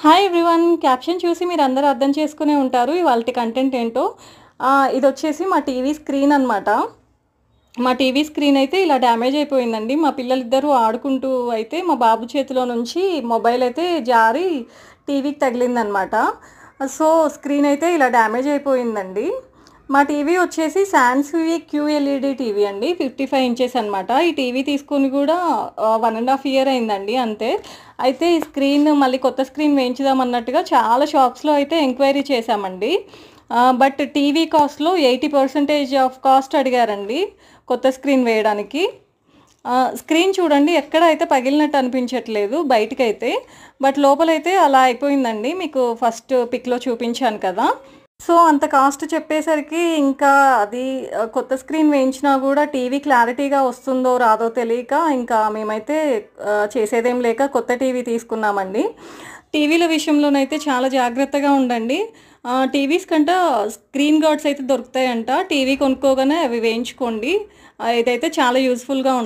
Hi everyone. Caption చూసి మీరు అందరూ అర్థం చేసుకునే ఉంటారు ఇవాల్టి కంటెంట్ ఏంటో. ఇది వచ్చేసి మా టీవీ స్క్రీన్ అనమాట. మా టీవీ స్క్రీన్ అయితే ఇలా డ్యామేజ్ అయిపోయిందండి. మా పిల్లలిద్దరూ ఆడుకుంటూ అయితే మా బాబు చేతిలో నుంచి మొబైల్ అయితే జారి టీవీకి తగిలిందనమాట. సో స్క్రీన్ అయితే ఇలా డ్యామేజ్ అయిపోయిందండి. మా టీవీ వచ్చేసి శాంసంగ్ క్యూఎల్ఈడి టీవీ అండి. 55 ఇంచెస్ అనమాట. ఈ టీవీ తీసుకొని కూడా 1.5 ఇయర్ అయిందండి అంతే. అయితే ఈ స్క్రీన్ మళ్ళీ కొత్త స్క్రీన్ వేయించుదాం అన్నట్టుగా చాలా షాప్స్లో అయితే ఎంక్వైరీ చేశామండి. బట్ టీవీ కాస్ట్లో 80% ఆఫ్ కాస్ట్ అడిగారండి కొత్త స్క్రీన్ వేయడానికి. స్క్రీన్ చూడండి, ఎక్కడ అయితే పగిలినట్టు అనిపించట్లేదు బయటకైతే, బట్ లోపలైతే అలా అయిపోయిందండి. మీకు ఫస్ట్ పిక్లో చూపించాను కదా. సో అంత కాస్ట్ చెప్పేసరికి ఇంకా అది కొత్త స్క్రీన్ వేయించినా కూడా టీవీ క్లారిటీగా వస్తుందో రాదో తెలియక ఇంకా మేమైతే చేసేదేం లేక కొత్త టీవీ తీసుకున్నామండి. టీవీల విషయంలోనైతే చాలా జాగ్రత్తగా ఉండండి. టీవీస్ కంట స్క్రీన్ గార్డ్స్ అయితే దొరుకుతాయంట. టీవీ కొనుక్కోగానే అవి వేయించుకోండి. ఇదైతే చాలా యూజ్ఫుల్గా ఉంటుంది.